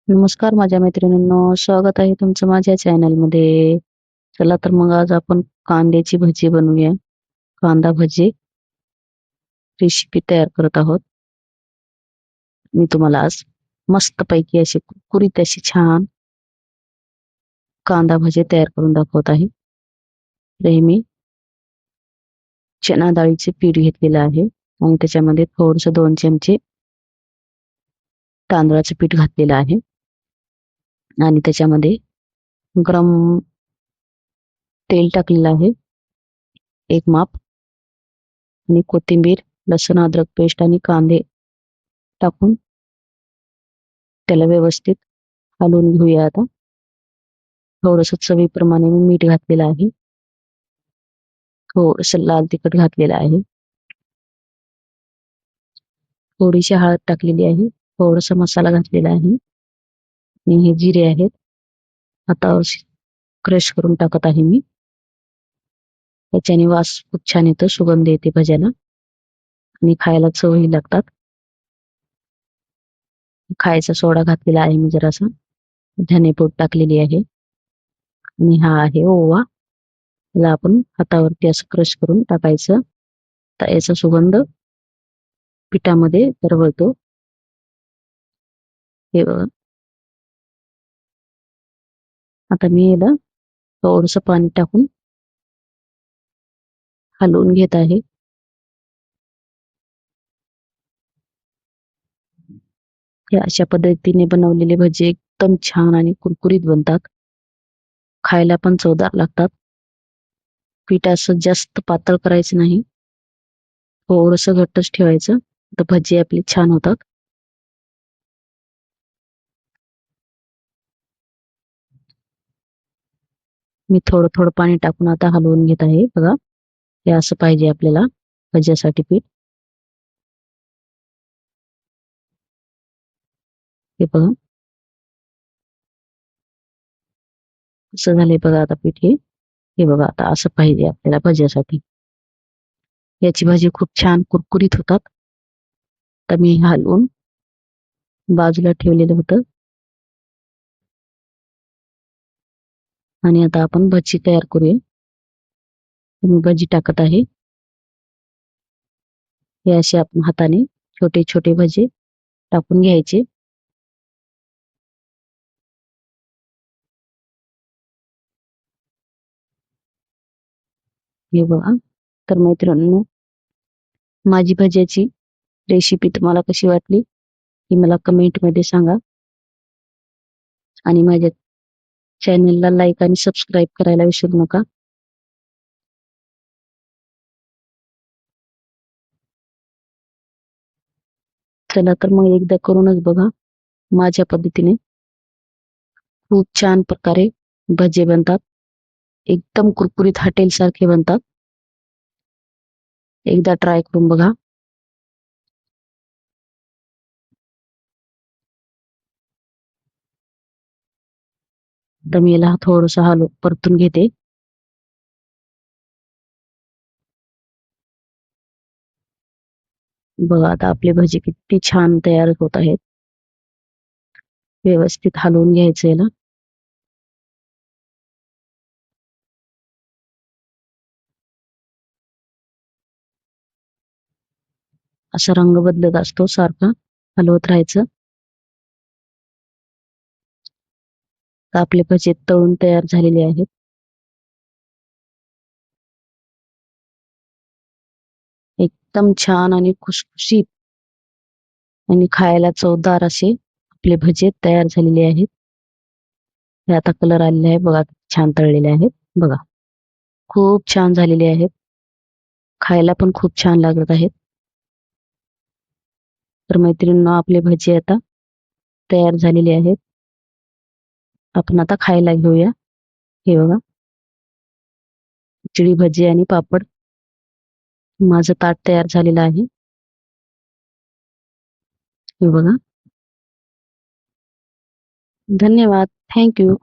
नमस्कार माझ्या मैत्रिणींनो, स्वागत आहे तुमचं माझ्या चॅनलमध्ये. चला तर मग आज आपण कांद्याची भजी बनवूया. कांदा भजी रेसिपी तयार करत आहोत. मी तुम्हाला आज मस्तपैकी अशी कुरकुरीत अशी छान कांदा भजी तयार करून दाखवत आहे. तर हे मी चणा डाळीचे पीठ घेतलेलं आहे आणि त्याच्यामध्ये थोडंसं 2 चमचे तांदळाचं पीठ घातलेलं आहे आणि त्याच्यामध्ये गरम तेल टाकलेलं आहे, एक माप आणि कोथिंबीर, लसूण, अद्रक पेस्ट आणि कांदे टाकून त्याला व्यवस्थित हलवून घेऊया आता. थोडंसं चवीप्रमाणे मी मीठ घातलेलं आहे. थोडंसं लाल तिखट घातलेलं आहे. थोडीशी हळद टाकलेली आहे. थोडासा मसाला घातलेला आहे. आणि हे जिरे आहेत. हातावर क्रश करून टाकत आहे मी. त्याच्याने वास खूप छान येतो, सुगंध येते भज्याला आणि खायला चवही लागतात. खायचा सोडा घातलेला आहे मी जरासा. धनेपूड टाकलेली आहे आणि हा आहे ओवा. त्याला आपण हातावरती असं क्रश करून टाकायचं. तर याचा सुगंध पिठामध्ये दरवळतो. हे बघा. आता मी याला थोडंसं पाणी टाकून हलवून घेत आहे. हे अशा पद्धतीने बनवलेले भजी एकदम छान आणि कुरकुरीत बनतात. खायला पण चवदार लागतात. पीठ असं जास्त पातळ करायचं नाही. थोडंसं घट्टच ठेवायचं. तर भजी आपली छान होतात. मी थोडं थोडं पाणी टाकून आता हलवून घेत आहे. बघा, हे असं पाहिजे आपल्याला भज्यासाठी पीठ. हे बघा, असं झालंय बघा आता पीठ हे. हे बघा, आता असं पाहिजे आपल्याला भज्यासाठी. याची भाजी खूप छान कुरकुरीत होतात. तर मी हलवून बाजूला ठेवलेलं होतं आणि आता आपण भजी तयार करूया. मी भजी टाकत आहे. हे असे आपण हाताने छोटे छोटे भजे टाकून घ्यायचे. हे बघा. तर मैत्रिणींनो, माझी भज्याची रेसिपी तुम्हाला कशी वाटली ही मला कमेंटमध्ये सांगा आणि माझ्या चॅनलला लाईक आणि सबस्क्राईब करायला विसरू नका. चला तर मग एकदा करूनच बघा. माझ्या पद्धतीने खूप छान प्रकारे भजे बनतात. एकदम कुरकुरीत हॉटेलसारखे बनतात. एकदा ट्राय करून बघा. तर मी याला थोडंसं परतून घेते. बघा आता आपले भजी किती छान तयार होत आहेत. व्यवस्थित हलवून घ्यायचं याला. असा रंग बदलत असतो सारखा. हलवत राहायचं. तर आपले भजे तळून तयार झालेले आहेत. एकदम छान आणि खुसखुशीत आणि खायला चवदार असे आपले भजे तयार झालेले आहेत. हे आता कलर आलेले आहे बघा, छान तळलेले आहेत बघा. खूप छान झालेले आहेत. खायला पण खूप छान लागत आहेत. तर मैत्रिणींनो, आपले भजी आता तयार झालेले आहेत. आपण आता खायला घेऊया. हे बघा, खिचडी, भजी आणि पापड. माझं ताट तयार झालेलं आहे. हे बघा. धन्यवाद. Thank you.